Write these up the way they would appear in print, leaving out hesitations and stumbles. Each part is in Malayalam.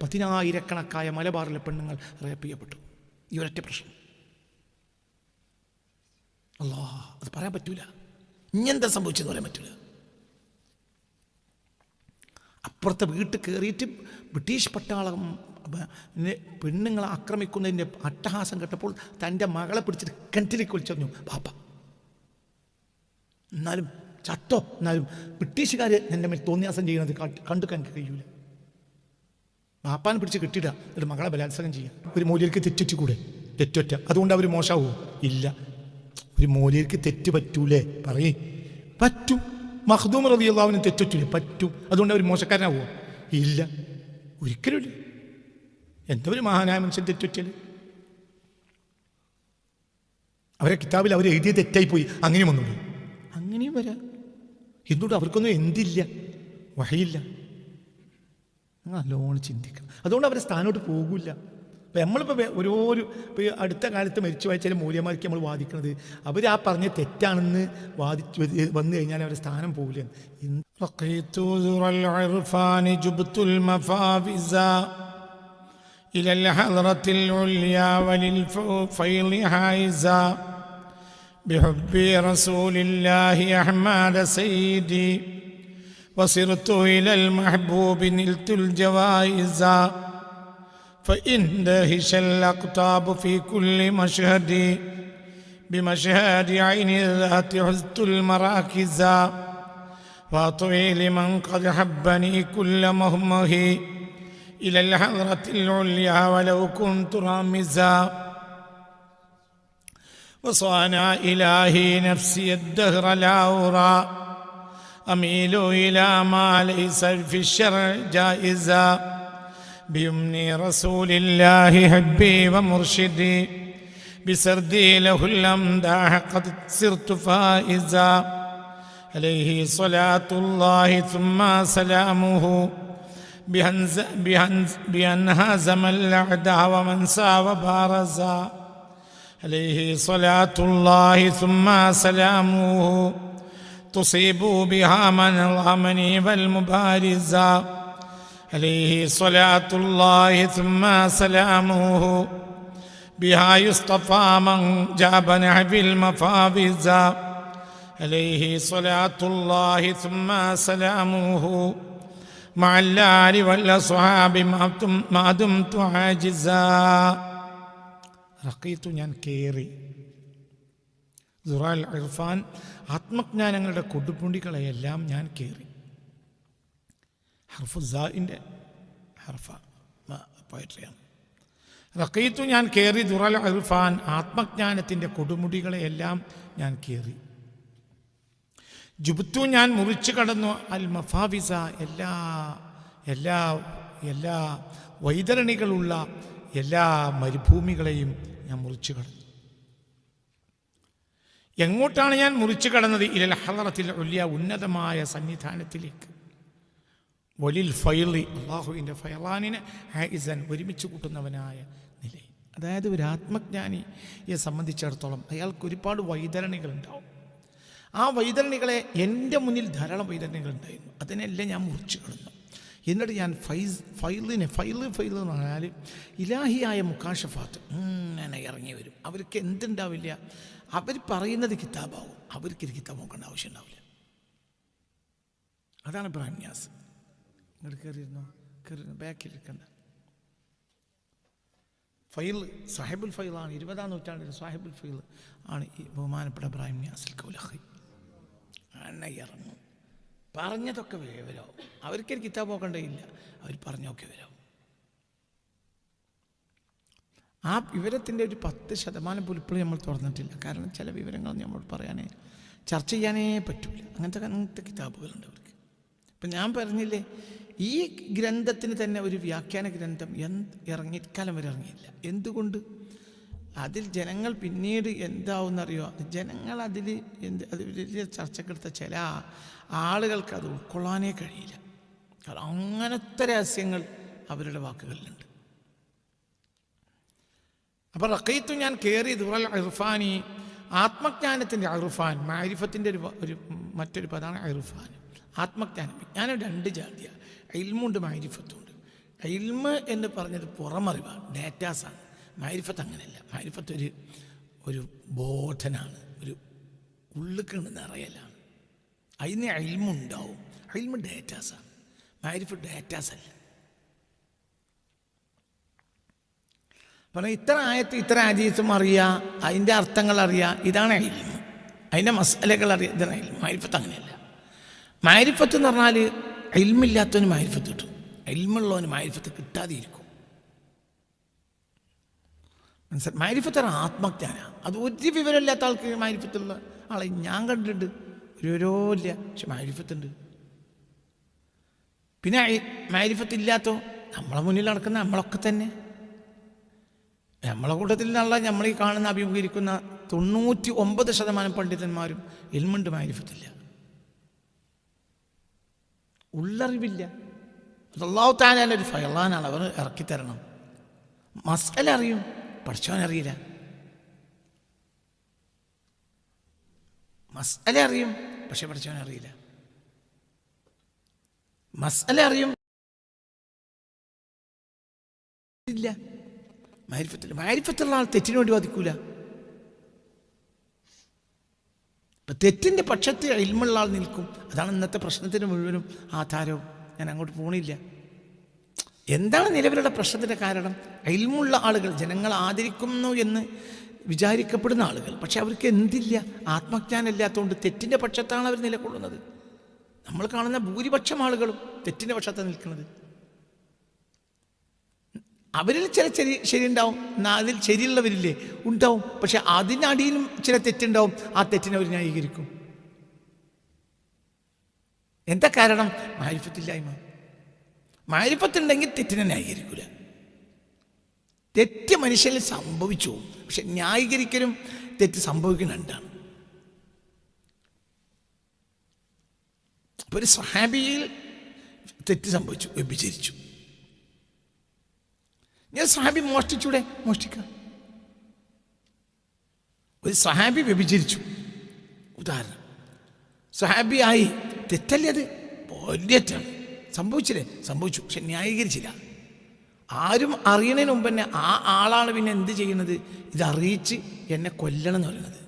10,000-കണക്കായ മലബാറിലെ പെണ്ണുങ്ങൾ റേപ്പ് ചെയ്യപ്പെട്ടു. ഈ ഒരൊറ്റ പ്രശ്നം. അല്ലാ, അത് പറയാൻ പറ്റൂല. ഇങ്ങനെന്താ സംഭവിച്ചെന്ന് പറയാൻ പറ്റൂല. അപ്പുറത്തെ വീട്ടിൽ കയറിയിട്ട് ബ്രിട്ടീഷ് പട്ടാളം പെണ്ണുങ്ങളെ ആക്രമിക്കുന്നതിൻ്റെ അട്ടഹാസം കേട്ടപ്പോൾ തൻ്റെ മകളെ പിടിച്ചിട്ട് കിണറ്റിലേക്ക് വിളിച്ചറിഞ്ഞു ബാപ്പ. എന്നാലും ചട്ടോ, എന്നാലും ബ്രിട്ടീഷുകാർ എൻ്റെ മേൽ തോന്നിയാസം ചെയ്യുന്നത് കണ്ടു എനിക്ക് കഴിയൂല. ബാപ്പാനെ പിടിച്ച് കിട്ടിയിട, എന്നിട്ട് മകളെ ബലാത്സംഗം ചെയ്യാം. ഒരു മൂല്യർക്ക് തെറ്റുകൂടെ? തെറ്റൊറ്റ അതുകൊണ്ട് അവർ മോശമാവോ? ഇല്ല. ഒരു മൂല്യർക്ക് തെറ്റ് പറ്റൂലേ? പറയേ പറ്റും. മഖ്ദൂം റളിയല്ലാഹു അൻഹു തെറ്റൂലേ? പറ്റും. അതുകൊണ്ട് അവർ മോശക്കാരനാവോ? ഇല്ല, ഒരിക്കലും. എന്താ ഒരു മഹാനായ മനുഷ്യൻ തെറ്റുറ്റല്? അവരെ കിതാബിൽ അവർ എഴുതിയ തെറ്റായിപ്പോയി, അങ്ങനെയും വന്നുള്ളൂ. അങ്ങനെയും വരാം. എന്തുകൊണ്ട് അവർക്കൊന്നും എന്തില്ല, വഹയില്ല. നല്ലോണം ചിന്തിക്കണം. അതുകൊണ്ട് അവരെ സ്ഥാനോട്ട് പോകില്ല. അപ്പം നമ്മളിപ്പോൾ ഓരോരു ഇപ്പോൾ അടുത്ത കാലത്ത് മരിച്ചു പോയ ചില മൂല്യമാർക്ക് നമ്മൾ വാദിക്കുന്നത് അവർ ആ പറഞ്ഞ തെറ്റാണെന്ന് വന്നു കഴിഞ്ഞാൽ അവരുടെ സ്ഥാനം പോകില്ല. إلى الحضرة العليا وللفيض حائزا بحب رسول الله أحمد سيدي وصرت إلى المحبوب نلت الجوائز فإن دهش الأقطاب في كل مشهد بمشهد عين الذات حزت المراكز وأطوي لمن قد حبني كل مهمه إلى الحضرة العليا ولو كنت رامزا وصانع إلهي نفسي الدهر لا أرى أميل إلى ما ليس في الشرع جائزا بيمن رسول الله حبي ومرشدي بسردي له الأمداح قد صرت فائزا عليه صلاة الله ثم سلامه بأن هزم الأعداء ومن ساوى بارزا عليه صلاة الله ثم سلامه تصيب بها من ظلمني والمبارزا عليه صلاة الله ثم سلامه بها يصطفى من جاب نحو المفاوزا عليه صلاة الله ثم سلامه مع الآل والأصحاب ما دمت عاجزا റഖീത്തു ഞാൻ കയറി. ദുറാൽ ഇർഫാൻ ആത്മജ്ഞാനങ്ങളുടെ കൊടുപ്പുണ്ടികളെയെല്ലാം ഞാൻ കയറി. ഹർഫു സാഇൻ്റെ ഹർഫ പോയട്രിയാണ്. റഖീത്തു ഞാൻ കയറി ദുറാൽ ഇർഫാൻ ആത്മജ്ഞാനത്തിൻ്റെ കൊടുമുടികളെയെല്ലാം ഞാൻ കയറി. ജുബ്തു ഞാൻ മുറിച്ചു കടന്നു അൽ മഫാവിസ എല്ലാ എല്ലാ എല്ലാ വൈതരണികളുള്ള എല്ലാ മരുഭൂമികളെയും ഞാൻ മുറിച്ചു കടന്നു. എങ്ങോട്ടാണ് ഞാൻ മുറിച്ചു കടന്നത്? ഇലൽ ഹളറത്തിൽ ഉല്യ ഉന്നതമായ സന്നിധാനത്തിലേക്ക്. വലിൽ ഫൈളി അള്ളാഹുവിൻ്റെ ഫയലാനിനെ ഹൈസൻ ഒരുമിച്ച് കൂട്ടുന്നവനായ നിലയിൽ. അതായത് ഒരു ആത്മജ്ഞാനിയെ സംബന്ധിച്ചിടത്തോളം അയാൾക്ക് ഒരുപാട് വൈതരണികളുണ്ടാവും. ആ വൈതരണികളെ എൻ്റെ മുന്നിൽ ധാരാളം വൈതരണികൾ ഉണ്ടായിരുന്നു. അതിനെല്ലാം ഞാൻ മുറിച്ചു കടന്നു. എന്നിട്ട് ഞാൻ ഫൈല് എന്ന് പറഞ്ഞാൽ ഇലാഹിയായ മുക്കാഷഫാത്ത് ഇങ്ങനെ ഇറങ്ങി വരും. അവർക്ക് എന്തുണ്ടാവില്ല, അവർ പറയുന്നത് കിതാബാവും, അവർക്കൊരു കിതാബ് നോക്കേണ്ട ആവശ്യം ഉണ്ടാവില്ല. അതാണ് ഇബ്രാഹിം നിയാസ്. നിങ്ങൾ കയറിയിരുന്നോ? ബാക്കിൽ ഇരിക്കണ്ട. ഫൈൽ സാഹിബുൽ ഫൈലാണ്. 20-ാം നൂറ്റാണ്ടിൽ സാഹിബുൽ ഫൈൽ ആണ് ഈ ബഹുമാനപ്പെട്ട ഇബ്രാഹിം നിയാസിൽ കൗലഹി. ഇറങ്ങും, പറഞ്ഞതൊക്കെ വരാവും. അവർക്കൊരു കിതാബ് നോക്കേണ്ടതില്ല, അവർ പറഞ്ഞൊക്കെ വരാവും. ആ വിവരത്തിൻ്റെ ഒരു 10% പോലും ഇപ്പോഴും നമ്മൾ തുറന്നിട്ടില്ല. കാരണം ചില വിവരങ്ങൾ നമ്മൾ പറയാനേ ചർച്ച ചെയ്യാനേ പറ്റൂല. അങ്ങനത്തെ കിതാബുകളുണ്ട് അവർക്ക്. ഇപ്പം ഞാൻ പറഞ്ഞില്ലേ, ഈ ഗ്രന്ഥത്തിന് തന്നെ ഒരു വ്യാഖ്യാന ഗ്രന്ഥം ഇറങ്ങിക്കാലം വരെ ഇറങ്ങിയില്ല. എന്തുകൊണ്ട്? അതിൽ ജനങ്ങൾ പിന്നീട് എന്താവുമെന്നറിയോ, ജനങ്ങൾ അതിൽ അത് വലിയ ചർച്ചക്കെടുത്ത ചില ആളുകൾക്ക് അത് ഉൾക്കൊള്ളാനേ കഴിയില്ല. കാരണം അങ്ങനത്തെ രഹസ്യങ്ങൾ അവരുടെ വാക്കുകളിലുണ്ട്. അപ്പോൾ റഖീത്തു ഞാൻ കയറി ദുറൽ ഇർഫാനി ആത്മജ്ഞാനത്തിൻ്റെ ഇർഫാൻ, മാരിഫത്തിൻ്റെ ഒരു മറ്റൊരു പദമാണ് ഇർഫാൻ. ആത്മജ്ഞാനം. വിജ്ഞാനം 2 ജാതിയാണ്, ഇൽമുണ്ട് മാരിഫത്തുണ്ട്. ഇൽമ് എന്ന് പറഞ്ഞത് പുറമറിവാണ്, ഡേറ്റാസാണ്. മഅരിഫത്ത് അങ്ങനെയല്ല. മഅരിഫത്ത് ഒരു ബോധനാണ്, ഒരു ഉള്ളിൽ നിറയലാണ്. അതിന് ഇൽമുണ്ടാവും. ഇൽമ് ഡേറ്റാസാണ്, മഅരിഫത്ത് ഡേറ്റാസ് അല്ല. പറഞ്ഞാൽ ഇത്ര ആയത്ത് ഇത്ര ഹദീസും അറിയാം, അതിൻ്റെ അർത്ഥങ്ങൾ അറിയാം, ഇതാണ് ഇൽമ്. അതിൻ്റെ മസാലകൾ അറിയാം, ഇതാണ് ഇൽമ്. മഅരിഫത്ത് അങ്ങനെയല്ല. മഅരിഫത്ത് എന്ന് പറഞ്ഞാൽ ഇൽമില്ലാത്തവന് മഅരിഫത്ത് കിട്ടും, ഇൽമുള്ളവന് മഅരിഫത്ത് കിട്ടാതെ ഇരിക്കും. മനസ്സിലായി? മഅരിഫത്ത് ആത്മജ്ഞാനാണ്. അത് ഒരു വിവരമില്ലാത്ത ആൾക്ക് മഅരിഫത്തുള്ള ആളെ ഞാൻ കണ്ടിട്ടുണ്ട്. ഒരു വിവരവും ഇല്ല, പക്ഷെ മഅരിഫത്തുണ്ട്. പിന്നെ മഅരിഫത്ത് ഇല്ലാത്തോ നമ്മളെ മുന്നിൽ നടക്കുന്ന നമ്മളൊക്കെ തന്നെ, നമ്മളെ കൂട്ടത്തിൽ നിന്നുള്ള നമ്മൾ ഈ കാണുന്ന അഭിമുഖീകരിക്കുന്ന 99% പണ്ഡിതന്മാരും ഇൽമുണ്ട്, മഅരിഫത്തില്ല, ഉള്ളറിവില്ല. അല്ലാഹു തആലയുടെ ഒരു ഫയലാനാണ്, അവർ ഇറക്കിത്തരണം. മസ്അല അറിയും, പഠിച്ചവനറിയില്ല. മസ്അല അറിയും, പക്ഷെ പഠിച്ചവനറിയില്ല. മസ്അല അറിയും, ഇല്ല. മഅരിഫത്തില്ല. മഅരിഫത്തുള്ള ആൾ തെറ്റിന് വേണ്ടി വാദിക്കൂല. ഇപ്പം തെറ്റിൻ്റെ പക്ഷത്ത് ഇൽമുള്ള ആൾ നിൽക്കും. അതാണ് ഇന്നത്തെ പ്രശ്നത്തിന് മുഴുവനും ആധാരവും. ഞാൻ അങ്ങോട്ട് പോണില്ല. എന്താണ് നിലവിലുള്ള പ്രശ്നത്തിൻ്റെ കാരണം? ഇൽമുള്ള ആളുകൾ ജനങ്ങൾ ആദരിക്കുന്നു എന്ന് വിചാരിക്കപ്പെടുന്ന ആളുകൾ, പക്ഷെ അവർക്ക് എന്തില്ല? ആത്മജ്ഞാനം ഇല്ലാത്തതുകൊണ്ട് തെറ്റിൻ്റെ പക്ഷത്താണ് അവർ നിലകൊള്ളുന്നത്. നമ്മൾ കാണുന്ന ഭൂരിപക്ഷം ആളുകളും തെറ്റിൻ്റെ പക്ഷത്താണ് നിൽക്കുന്നത്. അവരിൽ ചില ശരിയുണ്ടാവും, അതിൽ ശരിയുള്ളവരില്ലേ ഉണ്ടാവും, പക്ഷെ അതിനടിയിലും ചില തെറ്റുണ്ടാവും. ആ തെറ്റിനെ അവർ ന്യായീകരിക്കും. എന്താ കാരണം? മഅരിഫത്തില്ലായ്മ. മഅരിഫത്തുണ്ടെങ്കിൽ തെറ്റിനെ ന്യായീകരിക്കില്ല. തെറ്റ് മനുഷ്യനിൽ സംഭവിച്ചു, പക്ഷെ ന്യായീകരിക്കലും തെറ്റ് സംഭവിക്കുന്നുണ്ടാണ്. അപ്പോൾ ഒരു സ്വഹാബിയിൽ തെറ്റ് സംഭവിച്ചു, വ്യഭിചരിച്ചു. ഞാൻ സ്വഹാബി മോഷ്ടിച്ചൂടെ? മോഷ്ടിക്കാം. ഒരു സ്വഹാബി വ്യഭിചരിച്ചു, ഉദാഹരണം. സ്വഹാബിയായി, തെറ്റല്ലേ അത്? വലിയറ്റാണ്. സംഭവിച്ചില്ലേ? സംഭവിച്ചു, പക്ഷെ ന്യായീകരിച്ചില്ല. ആരും അറിയണതിന് മുമ്പ് തന്നെ ആ ആളാണ് പിന്നെ എന്ത് ചെയ്യുന്നത്? ഇതറിയിച്ച് എന്നെ കൊല്ലണം എന്ന് പറയുന്നത്.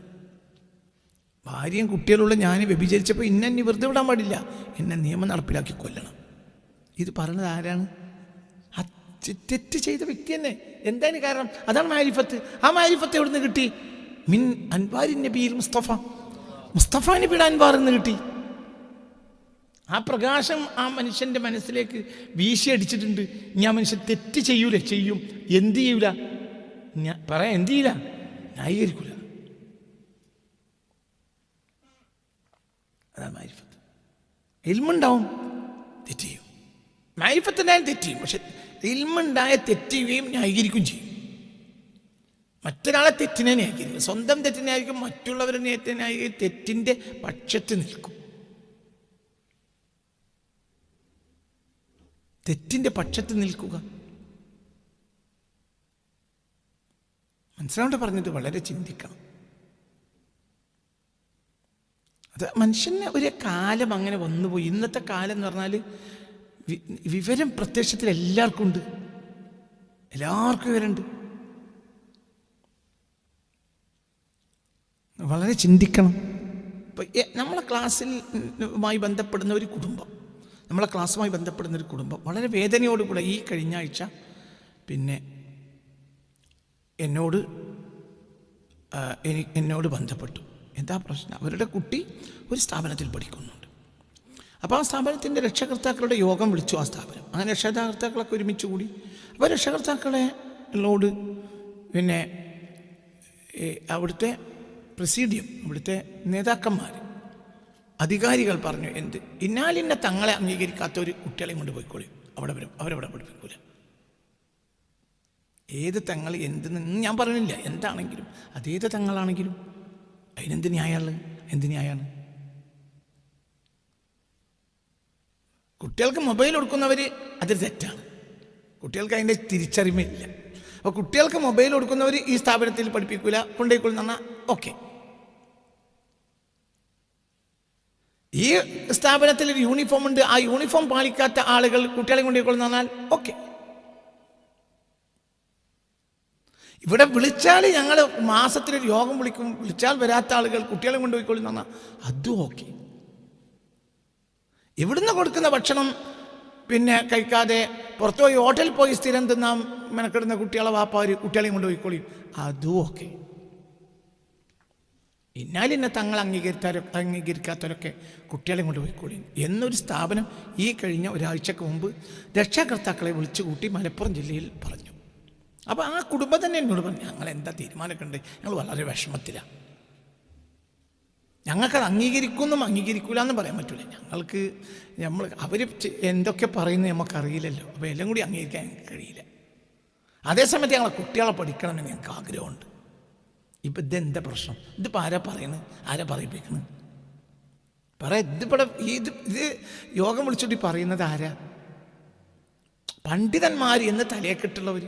ഭാര്യയും കുട്ടികളുള്ള ഞാൻ വ്യഭിചരിച്ചപ്പോൾ ഇന്നെ വെറുതെ വിടാൻ പാടില്ല, എന്നെ നിയമം നടപ്പിലാക്കി കൊല്ലണം. ഇത് പറയുന്നത് ആരാണ്? തെറ്റ് ചെയ്ത വ്യക്തി തന്നെ. എന്താണ് കാരണം? അതാണ് മഅരിഫത്ത്. ആ മഅരിഫത്ത് എവിടെ നിന്ന് കിട്ടി? മിൻ അൻവാരി നബിയിൽ മുസ്തഫ നബിയുടെ അൻവാറിൽ നിന്ന് കിട്ടി. ആ പ്രകാശം ആ മനുഷ്യൻ്റെ മനസ്സിലേക്ക് വീശിയടിച്ചിട്ടുണ്ട്. ഞാൻ മനുഷ്യൻ തെറ്റ് ചെയ്യൂല, ചെയ്യും. എന്ത് ചെയ്യൂല? ഞാൻ പറയാം, എന്ത് ചെയ്യില്ല? ന്യായീകരിക്കൂല. അതാണ് മഅരിഫത്ത്. ഇൽമുണ്ടാവും, തെറ്റ് ചെയ്യും. മഅരിഫത്തുണ്ടായാലും തെറ്റ് ചെയ്യും, പക്ഷെ ഇൽമുണ്ടായ തെറ്റ് ചെയ്യുകയും ന്യായീകരിക്കുകയും ചെയ്യും. മറ്റൊരാളെ തെറ്റിനെ ന്യായീകരിക്കും, സ്വന്തം തെറ്റിനെ ന്യായീകരിക്കും, മറ്റുള്ളവരെ ന്യായീകരിക്കും. തെറ്റിൻ്റെ പക്ഷത്ത് നിൽക്കും. തെറ്റിൻ്റെ പക്ഷത്ത് നിൽക്കുക. മനസ്സിലാവേണ്ട പറഞ്ഞത് വളരെ ചിന്തിക്കണം. അത് മനുഷ്യന് ഒരു കാലം അങ്ങനെ വന്നുപോയി. ഇന്നത്തെ കാലം എന്ന് പറഞ്ഞാൽ വിവരം പ്രത്യക്ഷത്തിൽ എല്ലാവർക്കും ഉണ്ട്, എല്ലാവർക്കും വിവരമുണ്ട്. വളരെ ചിന്തിക്കണം. ഇപ്പം നമ്മളെ ക്ലാസ്സിലുമായി ബന്ധപ്പെടുന്ന ഒരു കുടുംബം, നമ്മളെ ക്ലാസ്സുമായി ബന്ധപ്പെടുന്ന ഒരു കുടുംബം വളരെ വേദനയോടുകൂടെ ഈ കഴിഞ്ഞ ആഴ്ച പിന്നെ എന്നോട് ബന്ധപ്പെട്ടു. എന്താ പ്രശ്നം? അവരുടെ കുട്ടി ഒരു സ്ഥാപനത്തിൽ പഠിക്കുന്നുണ്ട്. അപ്പോൾ ആ സ്ഥാപനത്തിൻ്റെ രക്ഷകർത്താക്കളുടെ യോഗം വിളിച്ചു. ആ സ്ഥാപനം അങ്ങനെ രക്ഷകർത്താക്കളൊക്കെ ഒരുമിച്ച് കൂടി. അപ്പോൾ രക്ഷകർത്താക്കളോട് പിന്നെ അവിടുത്തെ പ്രസിഡിയം, അവിടുത്തെ നേതാക്കന്മാർ, അധികാരികൾ പറഞ്ഞു, എന്ത് ഇന്നാലിന്ന തങ്ങളെ അംഗീകരിക്കാത്ത ഒരു കുട്ടികളെയും കൊണ്ട് പോയിക്കോളി, അവരവിടെ പഠിപ്പിക്കൂല. ഏത് തങ്ങൾ എന്തെന്ന് ഞാൻ പറഞ്ഞില്ല, എന്താണെങ്കിലും അതേത് തങ്ങളാണെങ്കിലും അതിനെന്ത് ന്യായമാണ്? എന്ത് ന്യായമാണ്? കുട്ടികൾക്ക് മൊബൈൽ കൊടുക്കുന്നവർ അതൊരു തെറ്റാണ്. കുട്ടികൾക്ക് അതിൻ്റെ തിരിച്ചറിവില്ല. അപ്പോൾ കുട്ടികൾക്ക് മൊബൈൽ കൊടുക്കുന്നവർ ഈ സ്ഥാപനത്തിൽ പഠിപ്പിക്കില്ല, കൊണ്ടുപോയിക്കൊള്ളുന്ന പറഞ്ഞാൽ ഓക്കെ. ഈ സ്ഥാപനത്തിൽ ഒരു യൂണിഫോം ഉണ്ട്, ആ യൂണിഫോം പാലിക്കാത്ത ആളുകൾ കുട്ടികളെ കൊണ്ടുപോയിക്കൊള്ളുന്ന പറഞ്ഞാൽ ഓക്കെ. ഇവിടെ വിളിച്ചാൽ ഞങ്ങൾ മാസത്തിലൊരു യോഗം വിളിക്കും, വിളിച്ചാൽ വരാത്ത ആളുകൾ കുട്ടികളെ കൊണ്ടുപോയിക്കോളി എന്ന് പറഞ്ഞാൽ അതും ഓക്കെ. ഇവിടുന്ന് കൊടുക്കുന്ന ഭക്ഷണം പിന്നെ കഴിക്കാതെ പുറത്തുപോയി ഹോട്ടലിൽ പോയി സ്ഥിരം തിന്നാൻ മെനക്കെടുന്ന കുട്ടികളെ വാപ്പാർ കുട്ടികളെയും കൊണ്ടുപോയിക്കോളി അതും ഓക്കെ. ഇന്നാലിന്നെ തങ്ങൾ അംഗീകരിക്കാത്തവരൊക്കെ കുട്ടികളെ കൊണ്ട് പോയിക്കോളി എന്നൊരു സ്ഥാപനം ഈ കഴിഞ്ഞ ഒരാഴ്ചക്ക് മുമ്പ് രക്ഷാകർത്താക്കളെ വിളിച്ചു കൂട്ടി മലപ്പുറം ജില്ലയിൽ പറഞ്ഞു. അപ്പോൾ ആ കുടുംബം തന്നെ എന്നോട് പറഞ്ഞു, ഞങ്ങൾ എന്താ തീരുമാനമൊക്കെ ഉണ്ട്, ഞങ്ങൾ വളരെ വിഷമത്തിലാണ്, ഞങ്ങൾക്കത് അംഗീകരിക്കുമെന്നും അംഗീകരിക്കില്ല എന്നും പറയാൻ പറ്റില്ല. ഞങ്ങൾക്ക് അവർ എന്തൊക്കെ പറയുന്നത് നമുക്കറിയില്ലല്ലോ, അപ്പോൾ എല്ലാം കൂടി അംഗീകരിക്കാൻ ഞങ്ങൾക്ക് കഴിയില്ല. അതേസമയത്ത് ഞങ്ങളെ കുട്ടികളെ പഠിക്കണമെന്ന് ഞങ്ങൾക്ക് ആഗ്രഹമുണ്ട്. ഇപ്പം ഇതെന്താ പ്രശ്നം? ഇതിപ്പോൾ ആരാ പറയുന്നത്, ആരാ പറയിപ്പിക്കുന്നത്? ഇതിവിടെ ഇത് യോഗം വിളിച്ചിട്ട് പറയുന്നത് ആരാ? പണ്ഡിതന്മാർ എന്ന് തലയെക്കെട്ടുള്ളവർ,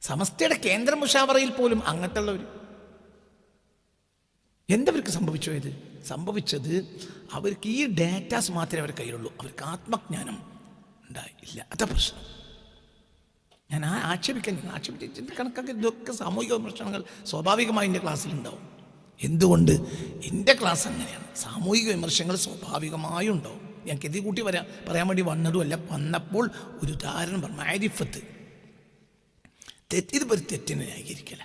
സമസ്തയുടെ കേന്ദ്ര മുഷാവറയിൽ പോലും അങ്ങനത്തുള്ളവർ. എന്തവർക്ക് സംഭവിച്ചോ? ഇത് സംഭവിച്ചത് അവർക്ക് ഈ ഡാറ്റാസ് മാത്രമേ അവരുടെ കയ്യിലുള്ളൂ, അവർക്ക് ആത്മജ്ഞാനം ഉണ്ടായില്ല. അതാ പ്രശ്നം. ഞാൻ ആക്ഷേപിക്കാൻ കണക്കാക്കി ഇതൊക്കെ സാമൂഹിക വിമർശനങ്ങൾ സ്വാഭാവികമായി എൻ്റെ ക്ലാസ്സിലുണ്ടാവും. എന്തുകൊണ്ട്? എൻ്റെ ക്ലാസ് അങ്ങനെയാണ്. സാമൂഹിക വിമർശനങ്ങൾ സ്വാഭാവികമായും ഉണ്ടാവും. ഞാൻ കെതി കൂട്ടി പറയാൻ വേണ്ടി വന്നതുമല്ല, വന്നപ്പോൾ ഒരു ഉദാഹരണം പറഞ്ഞു. മാരിഫത്ത് ഇതിപ്പോൾ ഒരു തെറ്റിനെ ന്യായീകരിക്കല.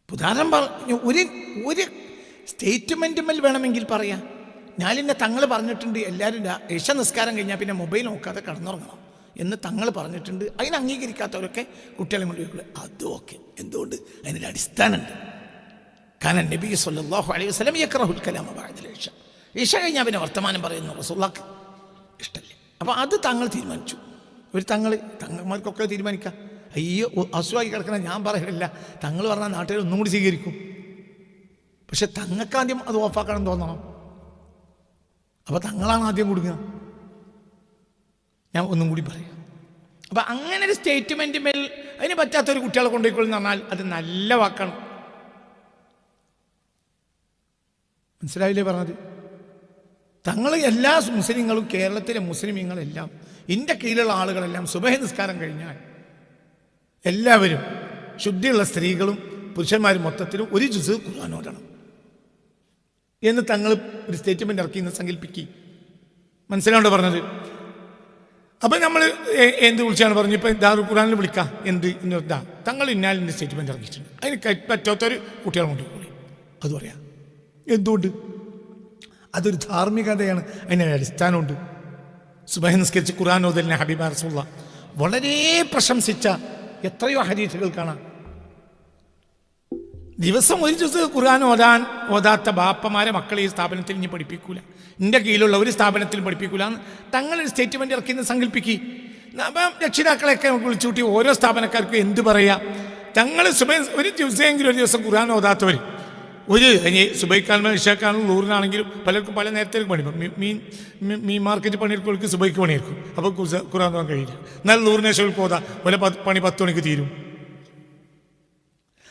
ഉദാഹരണം പറഞ്ഞു, ഒരു സ്റ്റേറ്റ്മെൻറ്റുമേൽ വേണമെങ്കിൽ പറയാം. ഞാനിന്നെ തങ്ങൾ പറഞ്ഞിട്ടുണ്ട് എല്ലാവരും ഇശ നിസ്കാരം കഴിഞ്ഞാൽ പിന്നെ മൊബൈൽ നോക്കാതെ കടന്നുറങ്ങണം എന്ന് തങ്ങൾ പറഞ്ഞിട്ടുണ്ട്. അതിന് അംഗീകരിക്കാത്തവരൊക്കെ കുട്ടികളെ കൊണ്ട് പോയിക്കോളൂ അതും ഓക്കെ. എന്തുകൊണ്ട്? അതിനൊരു അടിസ്ഥാനമുണ്ട്. കാരണം നബി സല്ലല്ലാഹു അലൈഹി വസല്ലം യക്റഹുൽ കലാമ ബഅദൽ ഇശ, ഇശ കഴിഞ്ഞാൽ പിന്നെ വർത്തമാനം പറയുന്നു റസൂലുള്ളാഹിക്ക് ഇഷ്ടമല്ല. അപ്പോൾ അത് തങ്ങൾ തീരുമാനിച്ചു. തങ്ങന്മാർക്കൊക്കെ തീരുമാനിക്കാം. അയ്യോ അസുഖമായി കിടക്കണ ഞാൻ പറയില്ല, തങ്ങൾ പറഞ്ഞാൽ നാട്ടുകാർ ഒന്നും കൂടി സ്വീകരിക്കും. പക്ഷെ തങ്ങൾക്കാദ്യം അത് ഓഫാക്കണം തോന്നണം. അപ്പോൾ തങ്ങളാണ് ആദ്യം കൊടുക്കുക. ഞാൻ ഒന്നും കൂടി പറയാം. അപ്പം അങ്ങനെ ഒരു സ്റ്റേറ്റ്മെൻറ്റ് മേൽ അതിന് പറ്റാത്തൊരു കുട്ടികളെ കൊണ്ടുപോയിക്കൊള്ളുന്ന പറഞ്ഞാൽ അത് നല്ല വാക്കാണ്. മനസ്സിലായില്ലേ പറഞ്ഞത്? തങ്ങൾ എല്ലാ മുസ്ലിങ്ങളും, കേരളത്തിലെ മുസ്ലിമീങ്ങളെല്ലാം, എൻ്റെ കീഴിലുള്ള ആളുകളെല്ലാം സുബഹി നിസ്കാരം കഴിഞ്ഞാൽ എല്ലാവരും ശുദ്ധിയുള്ള സ്ത്രീകളും പുരുഷന്മാരും മൊത്തത്തിലും ഒരു ജുസ് ഖുർആൻ ഓതണം എന്ന് തങ്ങൾ ഒരു സ്റ്റേറ്റ്മെൻറ്റ് ഇറക്കി എന്ന് സങ്കല്പിക്കുക. മനസ്സിലാണ്ടോ പറഞ്ഞത്? അപ്പം നമ്മൾ എന്ത് വിളിച്ചാണ് പറഞ്ഞു, ഇപ്പം ദാറുൽ ഖുർആനിൽ വിളിക്കാം എന്ത് ഇന്നൊരുതാ തങ്ങൾ ഇന്നാലിൻ്റെ സ്റ്റേറ്റ്മെൻറ്റ് ഇറക്കിയിട്ടുണ്ട്, അതിന് പറ്റാത്തൊരു കുട്ടികളെ കൊണ്ടുപോയി അത് പറയാം. എന്തുകൊണ്ട്? അതൊരു ധാർമ്മികതയാണ്, അതിനൊരു അടിസ്ഥാനമുണ്ട്. സുബഹി നിസ്കരിച്ച് ഖുർആൻ ഓതലിനെ ഹബീബ റസൂലുള്ളാഹി വളരെ പ്രശംസിച്ച എത്രയോ ഹദീസുകൾ കാണാം. ദിവസം ഒരു ജുസ് ഖുർആൻ ഓതാത്ത ബാപ്പമാരെ മക്കളെ ഈ സ്ഥാപനത്തിൽ ഇനി പഠിപ്പിക്കൂല, എൻ്റെ കീഴിലുള്ള ഒരു സ്ഥാപനത്തിലും പഠിപ്പിക്കൂല എന്ന് തങ്ങളൊരു സ്റ്റേറ്റ്മെൻറ്റ് ഇറക്കിയെന്ന് സങ്കല്പിക്കുക. അപ്പം രക്ഷിതാക്കളെയൊക്കെ വിളിച്ചുകൂട്ടി ഓരോ സ്ഥാപനക്കാർക്കും എന്ത് പറയാം? തങ്ങൾ ഒരു ദിവസമെങ്കിലും ഒരു ദിവസം ഖുർആൻ ഓതാത്തവർ ഒരു സുബൈക്കാലും ഇഷാക്കാലും ലൂറിനാണെങ്കിലും പലർക്കും പല നേരത്തേക്ക് പണിയും. മീൻ മാർക്കറ്റ് പണിയെടുക്കും, സുബൈക്ക് പണിയെടുക്കും. അപ്പോൾ ഖുർആൻ ഓതാൻ കഴിയില്ല. എന്നാൽ ലൂറിനെ ഷോൾക്ക് ഓതാ പോലെ പണി 10 മണിക്ക് തീരും.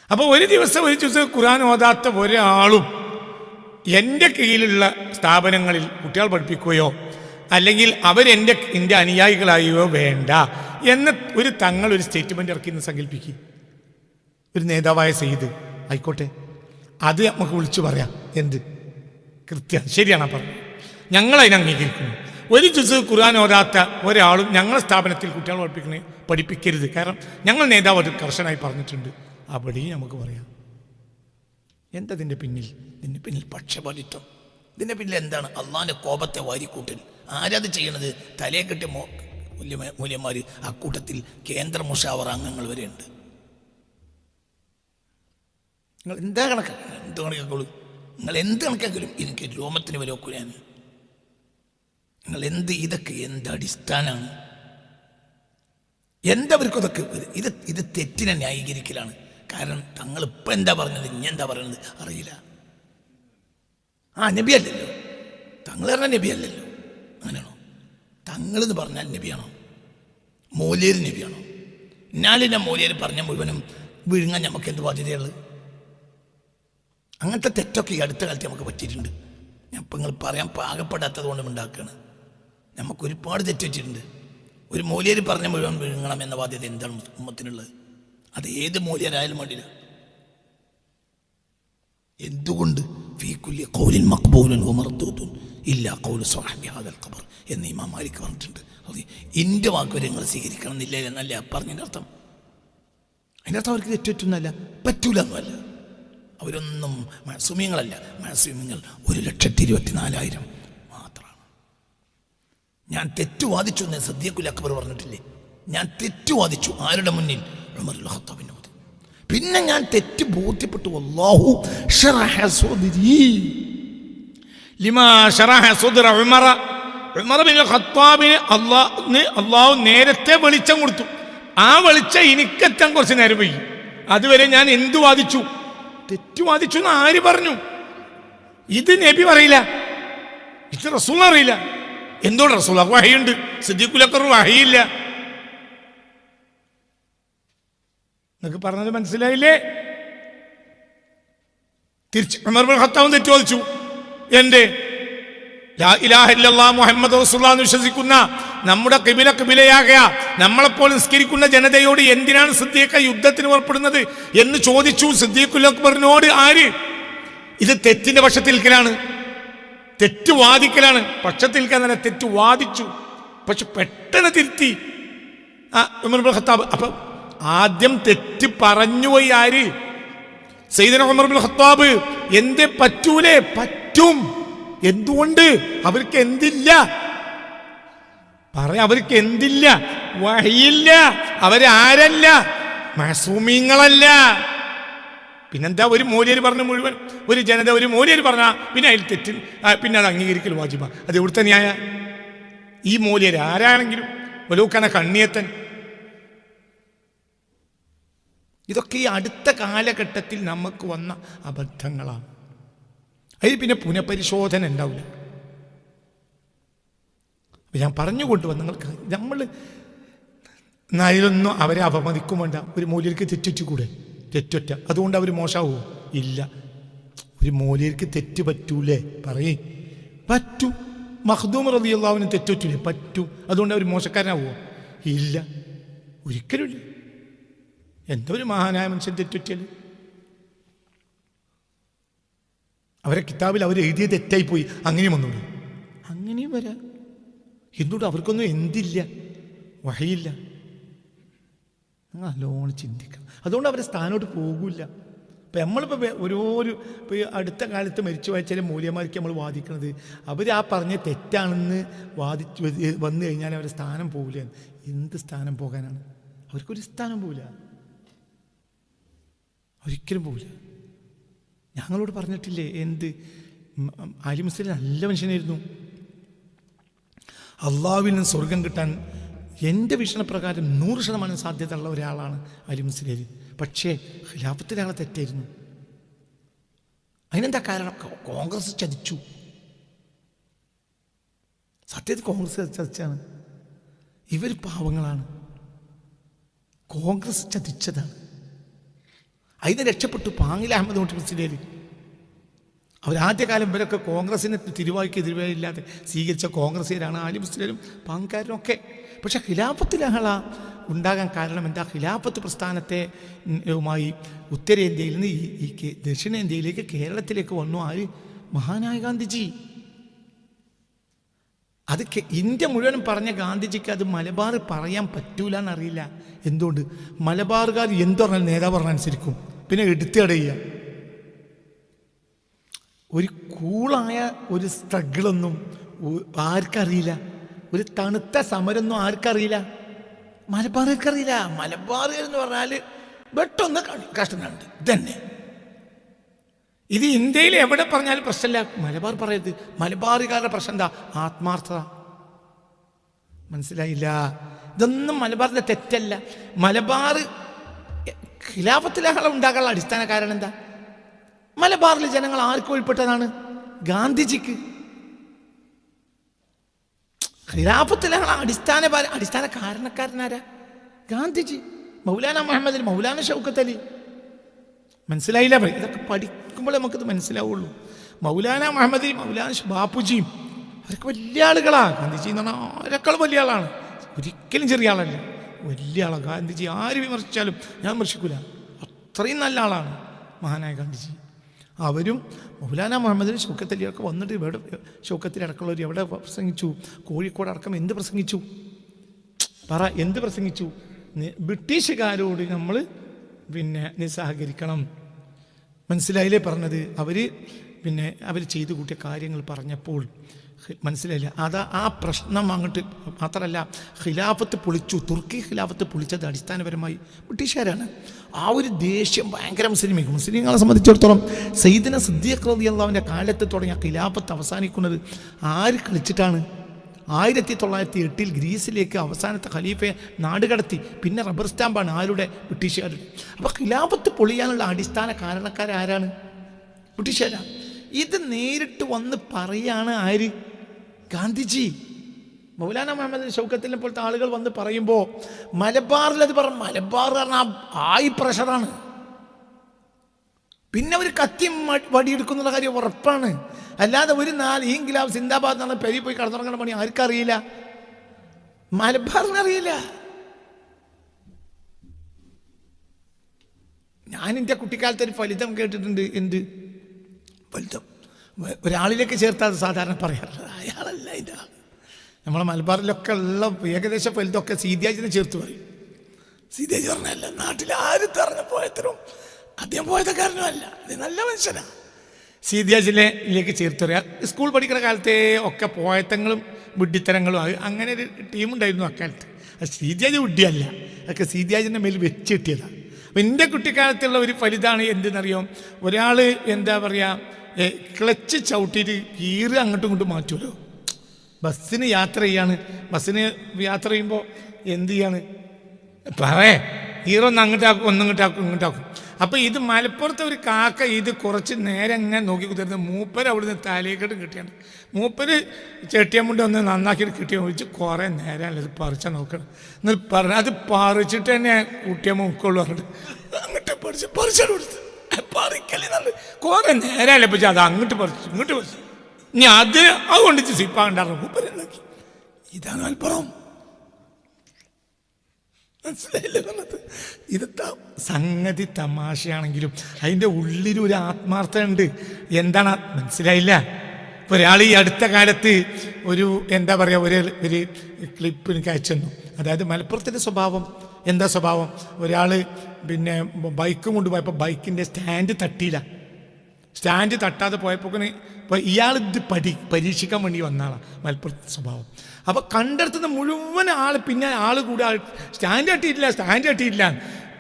അപ്പോൾ ഒരു ദിവസം ഖുർആൻ ഓതാത്ത ഒരാളും എൻ്റെ കീഴിലുള്ള സ്ഥാപനങ്ങളിൽ കുട്ടികൾ പഠിപ്പിക്കുകയോ അല്ലെങ്കിൽ എൻ്റെ അനുയായികളായോ വേണ്ട എന്ന് ഒരു തങ്ങൾ ഒരു സ്റ്റേറ്റ്മെൻറ്റ് ഇറക്കിയെന്ന് സങ്കല്പിക്കുക. ഒരു നേതാവായ സയ്യിദ് ആയിക്കോട്ടെ, അത് നമുക്ക് വിളിച്ചു പറയാം. എന്ത് കൃത്യം ശരിയാണ് പറഞ്ഞത്. ഞങ്ങളതിനെ അംഗീകരിക്കുന്നു. ഒരു ജുസ് ഖുർആൻ ഓതാത്ത ഒരാളും ഞങ്ങളുടെ സ്ഥാപനത്തിൽ കുട്ടികളെ പഠിപ്പിക്കരുത്. കാരണം ഞങ്ങൾ നേതാവ് അത് കർശനമായി പറഞ്ഞിട്ടുണ്ട്. അവിടെയും നമുക്ക് പറയാം. എന്തതിൻ്റെ പിന്നിൽ? ഇതിൻ്റെ പിന്നിൽ പക്ഷപാതിത്വം. ഇതിൻ്റെ പിന്നിൽ എന്താണ്? അള്ളാഹിൻ്റെ കോപത്തെ വാരിക്കൂട്ടൽ. ആരത് ചെയ്യണത്? തലയെ കെട്ടിയ മൂല്യന്മാർ, അക്കൂട്ടത്തിൽ കേന്ദ്ര മുഷാവറ അംഗങ്ങൾ വരെയുണ്ട്. നിങ്ങൾ എന്താ കണക്കാക്കുക? എന്ത് കണക്കാക്കുള്ളൂ? നിങ്ങൾ എന്ത് കണക്കാക്കലും എനിക്ക് രോമത്തിന് വരെ ഒക്കുകയാണ്. നിങ്ങൾ ഇതൊക്കെ എന്ത് അടിസ്ഥാനമാണ്? എന്തവർക്കും ഇതൊക്കെ ഇത് തെറ്റിനെ ന്യായീകരിക്കലാണ്. കാരണം തങ്ങൾ ഇപ്പം എന്താ പറഞ്ഞത്, ഇനി എന്താ പറയണത് അറിയില്ല. നബി അല്ലല്ലോ തങ്ങൾ, പറഞ്ഞാൽ നബി അല്ലല്ലോ. അങ്ങനെയാണോ? തങ്ങളെന്ന് പറഞ്ഞാൽ നബിയാണോ? മൂല്യർ നബിയാണോ? എന്നാലും ഞാൻ മൂല്യർ പറഞ്ഞ മുഴുവനും വിഴുങ്ങാൻ നമുക്ക് എന്ത് ബാധ്യതയുള്ളത്? അങ്ങനത്തെ തെറ്റൊക്കെ ഈ അടുത്ത കാലത്ത് നമുക്ക് പറ്റിയിട്ടുണ്ട്. ഞാൻ ഇപ്പം നിങ്ങൾ പറയാൻ പാകപ്പെടാത്തത് കൊണ്ട് ഉണ്ടാക്കുകയാണ്. നമുക്ക് ഒരുപാട് തെറ്റ് വെച്ചിട്ടുണ്ട്. ഒരു മൂല്യർ പറഞ്ഞ മുഴുവൻ വിഴുങ്ങണം എന്ന ബാധ്യത എന്താണ് ഉമ്മത്തിനുള്ളത്? അത് ഏത് മൂല്യരായാലും വേണ്ടില്ല. എന്തുകൊണ്ട് ഫീ കുല്ലി ഖൗലിൻ മഖ്ബൂലുൻ വമർദൂദുൻ ഇല്ലാ ഖൗലു സാഹിബി ഹാദൽ ഖബർ എന്ന് ഇമാം മാലിക് പറഞ്ഞിട്ടുണ്ട്. എൻ്റെ വാക്കുവരെ നിങ്ങൾ സ്വീകരിക്കണം എന്നില്ല എന്നല്ല പറഞ്ഞതിൻ്റെ അർത്ഥം. അതിൻ്റെ അർത്ഥം അവർക്ക് തെറ്റുന്നല്ല, പറ്റൂല എന്നല്ല. അവരൊന്നും മാസൂമിയങ്ങളല്ല. മാസൂമിയങ്ങൾ 1,24,000 മാത്രമാണ്. ഞാൻ തെറ്റുവാദിച്ചു എന്ന് സിദ്ദീഖുൽ അക്ബർ പറഞ്ഞിട്ടില്ലേ? ഞാൻ തെറ്റുവാദിച്ചു. ആരുടെ മുന്നിൽ? ഉമറുൽ ഖത്താബിന്റെ മുന്നിൽ. പിന്നെ ഞാൻ തെറ്റ് ബോധ്യപ്പെട്ടു. അല്ലാഹു ശറഹ സദ്രി ലിമാ ശറഹ സദ്ര ഉമർ ബിൻ ഖത്താബിന് അല്ലാഹു നേരത്തെ വെളിച്ചം കൊടുത്തു. ആ വെളിച്ചം എനിക്കെത്താൻ കുറച്ച് നേരം പോയി. അതുവരെ ഞാൻ എന്തു വാദിച്ചു? തെറ്റുവാദിച്ചു എന്ന് ആര് പറഞ്ഞു? ഇത് നബി പറയില്ല, ഇത് റസൂൽ അറിയില്ല. എന്തുകൊണ്ട്? റസൂൽ വഹയുണ്ട്, സിദ്ദീഖുൽ അക്ബർ വഹയില്ല. നിങ്ങൾക്ക് പറഞ്ഞത് മനസ്സിലായില്ലേ? തിരിച്ച് ഉമർ ബിൻ ഖത്താബ് തെറ്റുവാദിച്ചു. എന്റെ ലാ ഇലാഹ ഇല്ലല്ലാഹ് മുഹമ്മദ് റസൂലുള്ളാഹി എന്ന് വിശ്വസിക്കുന്ന നമ്മുടെ ഖിബിലയാകയ നമ്മളെപ്പോൾ നിസ്കരിക്കുന്ന ജനതയോട് എന്തിനാണ് സിദ്ദീഖ യുദ്ധത്തിന് പുറപ്പെടുന്നത് എന്ന് ചോദിച്ചു സിദ്ദീഖുൽ അക്ബറിനോട്. ആര്? ഇത് തെറ്റിന്റെ പക്ഷത്തിൽ നിൽക്കലാണ്, തെറ്റ് വാദിക്കലാണ്. പക്ഷത്തിൽ നിൽക്കാൻ തന്നെ തെറ്റ് വാദിച്ചു, പക്ഷെ പെട്ടെന്ന് തിരുത്തി ഉമർ ബിൻ ഖത്താബ്. അപ്പൊ ആദ്യം തെറ്റ് പറഞ്ഞുപോയി ആര്? സയ്യിദുനാ ഉമർ ബിൻ ഖത്താബ്. എന്തേ പറ്റൂലേ? പറ്റും. എന്തുകൊണ്ട്? അവർക്ക് എന്തില്ല? അവർക്ക് എന്തില്ല? വഹിയില്ല. അവരാരല്ല? മഅസൂമീങ്ങളല്ല. പിന്നെന്താ? ഒരു മൂല്യർ പറഞ്ഞ മുഴുവൻ ഒരു ജനത ഒരു മൂല്യർ പറഞ്ഞ പിന്നെ അതിൽ തെറ്റ്, പിന്നെ അത് അംഗീകരിക്കൽ വാജിബ. അത് എവിടുത്തെ ന്യായ? ഈ മൂല്യർ ആരാണെങ്കിലും വലൂക്കന കണ്ണിയത്തൻ. ഇതൊക്കെ ഈ അടുത്ത കാലഘട്ടത്തിൽ നമുക്ക് വന്ന അബദ്ധങ്ങളാണ്. അതിൽ പിന്നെ പുനഃപരിശോധന ഉണ്ടാവില്ല. ഞാൻ പറഞ്ഞുകൊണ്ടുവന്ന് നിങ്ങൾക്ക് നമ്മൾ അതിലൊന്നും അവരെ അപമതിക്കും വേണ്ട. ഒരു മൂല്യർക്ക് തെറ്റുകൂടെ? തെറ്റൊറ്റ അതുകൊണ്ട് അവർ മോശമാവോ? ഇല്ല. ഒരു മൂല്യർക്ക് തെറ്റ് പറ്റൂലേ? പറയേ പറ്റും. മഖ്ദൂം റളിയല്ലാഹു അൻഹു തെറ്റൂലേ? പറ്റും. അതുകൊണ്ട് അവർ മോശക്കാരനാവോ? ഇല്ല, ഒരിക്കലുമില്ല. എന്തോ ഒരു മഹാനായ മനുഷ്യൻ തെറ്റുറ്റിയല്ലേ? അവരെ കിതാബിൽ അവർ എഴുതിയ തെറ്റായിപ്പോയി, അങ്ങനെയും വന്നോളൂ. അങ്ങനെയും വരാം. എന്തുകൊണ്ട്? അവർക്കൊന്നും എന്തില്ല, വഹയില്ല. നല്ലോണം ചിന്തിക്കണം. അതുകൊണ്ട് അവരെ സ്ഥാനോട്ട് പോകില്ല. ഇപ്പം നമ്മളിപ്പോൾ ഓരോരു ഇപ്പോൾ ഈ അടുത്ത കാലത്ത് മരിച്ചു പോയ ചില മൂല്യന്മാർക്ക് നമ്മൾ വാദിക്കുന്നത് അവർ ആ പറഞ്ഞ തെറ്റാണെന്ന് വന്നു കഴിഞ്ഞാൽ അവരുടെ സ്ഥാനം പോകില്ല. എന്ത് സ്ഥാനം പോകാനാണ്? അവർക്കൊരു സ്ഥാനം പോകില്ല, ഒരിക്കലും പോകില്ല. ഞങ്ങളോട് പറഞ്ഞിട്ടില്ലേ എന്ത്? അലി മുസ്ലിം നല്ല മനുഷ്യനായിരുന്നു. അള്ളാഹുവിൽ നിന്ന് സ്വർഗം കിട്ടാൻ എൻ്റെ വീക്ഷണപ്രകാരം 100% സാധ്യത ഉള്ള ഒരാളാണ് അലി മുസ്ലിം. പക്ഷേ ഖിലാഫത്തിൽ ആളെ തെറ്റായിരുന്നു. അതിനെന്താ കാരണം? കോൺഗ്രസ് ചതിച്ചു. സത്യത്തിൽ കോൺഗ്രസ് ചതിച്ചാണ്. ഇവർ പാവങ്ങളാണ്, കോൺഗ്രസ് ചതിച്ചതാണ്. അതിനെ രക്ഷപ്പെട്ടു പാങ്ങിൽ അഹമ്മദ് മുസ്ലിം. അവരാദ്യകാലം ഇവരൊക്കെ കോൺഗ്രസിനെ തിരുവായില്ലാതെ സ്വീകരിച്ച കോൺഗ്രസ്സുകാരാണ് ആലി മുസ്ലിം പാങ്കാരനും ഒക്കെ. പക്ഷെ ഖിലാഫത്തിൽ അഹള ഉണ്ടാകാൻ കാരണം എന്താ? ഖിലാഫത്ത് പ്രസ്ഥാനത്തെ ഉത്തരേന്ത്യയിൽ നിന്ന് ഈ ദക്ഷിണേന്ത്യയിലേക്ക് കേരളത്തിലേക്ക് വന്നു ആര്? മഹാനായ ഗാന്ധിജി. അത് ഇന്ത്യ മുഴുവനും പറഞ്ഞ ഗാന്ധിജിക്ക് അത് മലബാർ പറയാൻ പറ്റൂല എന്നറിയില്ല. എന്തുകൊണ്ട്? മലബാറുകാർ എന്തു പറഞ്ഞാൽ നേതാവ് പറഞ്ഞാൽ അനുസരിക്കും, പിന്നെ എടുത്തടയുക. ഒരു കൂളായ ഒരു സ്ട്രഗിളൊന്നും ആർക്കറിയില്ല. ഒരു തണുത്ത സമരമൊന്നും ആർക്കറിയില്ല. മലബാറുകാർക്കറിയില്ല. മലബാറുകാർ എന്ന് പറഞ്ഞാൽ വെട്ടൊന്ന് കഷ്ടമുണ്ട് ഇതന്നെ. ഇത് ഇന്ത്യയിൽ എവിടെ പറഞ്ഞാലും പ്രശ്നമില്ല. മലബാർ പറയരുത്. മലബാറുകാരുടെ പ്രശ്നം എന്താ? ആത്മാർത്ഥത. മനസ്സിലായില്ല? ഇതൊന്നും മലബാറിൻ്റെ തെറ്റല്ല. മലബാർ ഖിലാഫത്തിലെ ഉണ്ടാകാനുള്ള അടിസ്ഥാന കാരണം എന്താ? മലബാറിലെ ജനങ്ങൾ ആർക്ക് ഉൾപ്പെട്ടതാണ്? ഗാന്ധിജിക്ക്. ഖിലാഫത്തിലെ അടിസ്ഥാന കാരണക്കാരനാരാ? ഗാന്ധിജി, മൗലാന മുഹമ്മദ് അലി, മൗലാന ഷൗക്കത്ത് അലി. മനസ്സിലായില്ല? ഇതൊക്കെ പഠിക്കുമ്പോൾ നമുക്കിത് മനസ്സിലാവുള്ളൂ. മൗലാന മുഹമ്മദ് അലി, മൗലാന ബാപ്പുജിയും അവരൊക്കെ വലിയ ആളുകളാണ്. ഗാന്ധിജി എന്ന് പറഞ്ഞാൽ അവരെക്കാൾ വലിയ ആളാണ്. ഒരിക്കലും ചെറിയ ആളല്ല, വലിയ ആളാണ് ഗാന്ധിജി. ആര് വിമർശിച്ചാലും ഞാൻ വിമർശിക്കൂല, അത്രയും നല്ല ആളാണ് മഹാനായ ഗാന്ധിജി. അവരും മൗലാന മുഹമ്മദ് ഷൗക്കത്ത് അലിയൊക്കെ വന്നിട്ട് ഇവിടെ ഷൗക്കത്തിൽ അടക്കമുള്ളവർ എവിടെ പ്രസംഗിച്ചു? കോഴിക്കോട് അടക്കം എന്ത് പ്രസംഗിച്ചു? പറ, എന്ത് പ്രസംഗിച്ചു? ബ്രിട്ടീഷുകാരോട് നമ്മൾ നിസ്സഹകരിക്കണം. മനസ്സിലായില്ലേ പറഞ്ഞത്? അവർ ചെയ്തു കൂട്ടിയ കാര്യങ്ങൾ പറഞ്ഞപ്പോൾ മനസ്സിലായില്ല. ആ പ്രശ്നം അങ്ങോട്ട് മാത്രമല്ല, ഖിലാഫത്ത് പൊളിച്ചു. തുർക്കി ഖിലാഫത്ത് പൊളിച്ചത് അടിസ്ഥാനപരമായി ബ്രിട്ടീഷുകാരാണ്. ആ ഒരു ദേഷ്യം ഭയങ്കര മുസ്ലിങ്ങളെ സംബന്ധിച്ചിടത്തോളം സയ്യിദ്ന സിദ്ദീഖ് റളിയല്ലാഹുവിൻ്റെ കാലത്ത് തുടങ്ങിയ ഖിലാഫത്ത് അവസാനിക്കുന്നത് ആര് കളിച്ചിട്ടാണ്? 1908 ഗ്രീസിലേക്ക് അവസാനത്തെ ഖലീഫയെ നാടുകടത്തി. പിന്നെ റബ്ബർ സ്റ്റാമ്പാണ് ആരുടെ? ബ്രിട്ടീഷുകാർ. അപ്പോൾ ഖിലാഫത്ത് പൊളിയാനുള്ള അടിസ്ഥാന കാരണക്കാരാരാണ്? ബ്രിട്ടീഷുകാരാണ്. ഇത് നേരിട്ട് വന്ന് പറയാണ് ആര്? ഗാന്ധിജി. മൗലാന മുഹമ്മദ് ഷൗക്കത്തിനെ പോലത്തെ ആളുകൾ വന്ന് പറയുമ്പോൾ മലബാറിലത് പറഞ്ഞു. മലബാർ പറഞ്ഞാൽ ആയി പ്രഷറാണ്. പിന്നെ ഒരു കത്തിയും വടിയെടുക്കുന്നുള്ള കാര്യം ഉറപ്പാണ്. അല്ലാതെ ഒരു ഈ ഗിലാഫ് സിന്ദാബാദ് എന്നാണ് പെരി പോയി കടന്നുറങ്ങുന്ന പണി ആർക്കറിയില്ല, മലബാറിനറിയില്ല. ഞാൻ എൻ്റെ കുട്ടിക്കാലത്ത് ഒരു ഫലിതം കേട്ടിട്ടുണ്ട്. എന്ത് ഫലിതം? ഒരാളിലേക്ക് ചേർത്താൽ സാധാരണ പറയാറുള്ളത് അയാളല്ല ഇതാ. നമ്മളെ മലബാറിലൊക്കെ ഉള്ള ഏകദേശ ഫലിതമൊക്കെ സീതിയാജിനെ ചേർത്ത് പറയും. സീതിയാജി പറഞ്ഞല്ല, നാട്ടിൽ ആരും തെറഞ്ഞു പോയത്തരും അദ്ദേഹം പോയതക്കാരനും അല്ല, അത് നല്ല മനുഷ്യനാണ്. സീതിയാജിലേക്ക് ചേർത്ത് പറയാം. സ്കൂൾ പഠിക്കുന്ന കാലത്തെ ഒക്കെ പോയത്തങ്ങളും വിഡ്ഢിത്തരങ്ങളും അങ്ങനെ ഒരു ടീമുണ്ടായിരുന്നു അക്കാലത്ത്. അത് സീതിയാജി വിഡ്ഢിയല്ല, അതൊക്കെ സീതിയാജിൻ്റെ മേൽ വെച്ച് കിട്ടിയതാണ്. അപ്പം എൻ്റെ കുട്ടിക്കാലത്തുള്ള ഒരു ഫലിതാണ് എന്തെന്നറിയോ? ഒരാൾ എന്താ പറയുക, ക്ലച്ച് ചവിട്ടിയിട്ട് ഗീറ് അങ്ങോട്ടും ഇങ്ങോട്ടും മാറ്റുമല്ലോ. ബസ്സിന് യാത്ര ചെയ്യുമ്പോൾ എന്ത് ചെയ്യാണ്? ഗീറൊന്ന് അങ്ങോട്ടാക്കും, ഇങ്ങോട്ടാക്കും. അപ്പോൾ ഇത് മലപ്പുറത്തെ ഒരു കാക്ക ഇത് കുറച്ച് നേരം ഇങ്ങനെ നോക്കി കുത്തിരുന്ന് മൂപ്പര് അവിടുന്ന് തലയിക്കട്ട് കിട്ടിയാണ്. മൂപ്പര് ചെട്ടിയമ്മുണ്ട് ഒന്ന് നന്നാക്കിയിട്ട് കിട്ടിയ ഒഴിച്ച് കുറേ നേരമല്ല ഇത് പറിച്ചാൽ നോക്കണം. എന്നിട്ട് പറഞ്ഞു അത് പറിച്ചിട്ട് തന്നെ കുട്ടിയമ്മ ഉൾക്കൊള്ളു പറഞ്ഞിട്ട് അങ്ങോട്ട് പറിച്ചാൽ കൊടുത്ത് പറിക്കല് നല്ല കുറേ നേരമല്ല പക്ഷെ അത് അങ്ങോട്ട് പറിച്ചു ഇങ്ങോട്ട് പറിച്ചു. ഇനി അതുകൊണ്ട് സിപ്പാണ്ടായിരുന്നു മൂപ്പര് ഉണ്ടാക്കി. ഇതാണ് മലപ്പുറം. മനസ്സിലായില്ലേ പറഞ്ഞത്? ഇത് സംഗതി തമാശയാണെങ്കിലും അതിൻ്റെ ഉള്ളിലൊരു ആത്മാർത്ഥത ഉണ്ട്. എന്താണ് മനസ്സിലായില്ല? ഇപ്പോൾ ഒരാൾ ഈ അടുത്ത കാലത്ത് ഒരു എന്താ പറയുക ഒരു ക്ലിപ്പ് എനിക്ക് അയച്ചു തന്നു. അതായത് മലപ്പുറത്തിൻ്റെ സ്വഭാവം എന്താ സ്വഭാവം? ഒരാൾ ബൈക്ക് കൊണ്ടുപോയപ്പോൾ ബൈക്കിൻ്റെ സ്റ്റാൻഡ് തട്ടിയില്ല. സ്റ്റാൻഡ് തട്ടാതെ പോയപ്പോൾ ഇയാളിത് പരീക്ഷിക്കാൻ വേണ്ടി വന്ന ആളാണ്. മലപ്പുറത്തെ സ്വഭാവം. അപ്പോൾ കണ്ടെടുത്തുന്ന മുഴുവൻ പിന്നെ കൂടെ സ്റ്റാൻഡ് തട്ടിയിട്ടില്ല.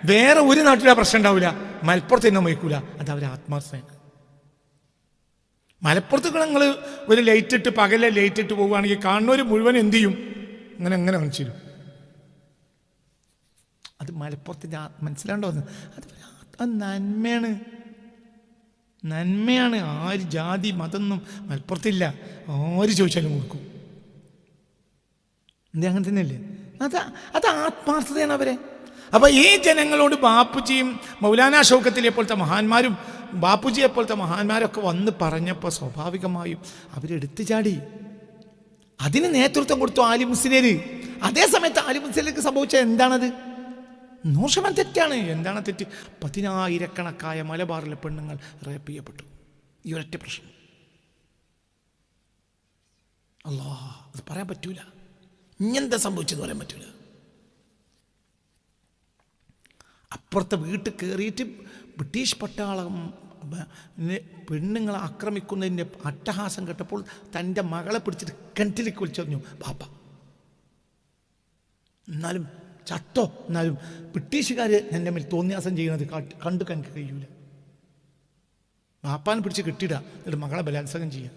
വേറെ ഒരു നാട്ടിലും ആ പ്രശ്നം ഉണ്ടാവില്ല, മലപ്പുറത്ത് തന്നെ വയ്ക്കൂല. അത് അവർ ആത്മാർത്ഥമാണ്. മലപ്പുറത്ത് നിങ്ങൾ ഒരു പകലെ ലൈറ്റ് ഇട്ട് പോവുകയാണെങ്കിൽ കാണുന്നവർ മുഴുവൻ എന്ത് ചെയ്യും? അങ്ങനെ കാണിച്ചു തരും. അത് മലപ്പുറത്തിൻ്റെ മനസ്സിലാണ്ടോ? അത് നന്മയാണ്. ആര് ജാതി മതമൊന്നും മലപ്പുറത്തില്ല. ആര് ചോദിച്ചാലും കൊടുക്കും. അങ്ങനെ തന്നെയല്ലേ? അത് ആത്മാർത്ഥതയാണ് അവരെ. അപ്പോൾ ഈ ജനങ്ങളോട് ബാപ്പുജിയും മൗലാന ഷൗക്കത്തിലെ പോലത്തെ മഹാന്മാരും ബാപ്പുജിയെ പോലത്തെ മഹാന്മാരൊക്കെ വന്ന് പറഞ്ഞപ്പോൾ സ്വാഭാവികമായും അവരെടുത്തു ചാടി. അതിന് നേതൃത്വം കൊടുത്തു ആലി മുസ്ലിയർ. അതേ സമയത്ത് ആലി മുസ്ലിയർക്ക് സംഭവിച്ചത് എന്താണത്? 100% തെറ്റാണ്. എന്താണ് തെറ്റ്? 10,000-കണക്കായ മലബാറിലെ പെണ്ണുങ്ങൾ റേപ്പ് ചെയ്യപ്പെട്ടു. ഈ ഒരൊറ്റ പ്രശ്നം. അത് പറയാൻ പറ്റൂല. ഇങ്ങനെന്താ സംഭവിച്ചെന്ന് പറയാൻ പറ്റൂല. അപ്പുറത്തെ വീട്ടിൽ കയറിയിട്ട് ബ്രിട്ടീഷ് പട്ടാളം പെണ്ണുങ്ങളെ ആക്രമിക്കുന്നതിൻ്റെ അട്ടഹാസം കേട്ടപ്പോൾ തൻ്റെ മകളെ പിടിച്ചിട്ട് കിണറ്റിലേക്ക് വിളിച്ചറിഞ്ഞു ബാപ്പ. എന്നാലും ബ്രിട്ടീഷുകാർ എൻ്റെ മേൽ തോന്നിയാസം ചെയ്യുന്നത് കണ്ടു എനിക്ക് കഴിയൂല. ബാപ്പാനെ പിടിച്ച് കിട്ടിയിട, എന്നിട്ട് മകളെ ബലാത്സംഗം ചെയ്യുക.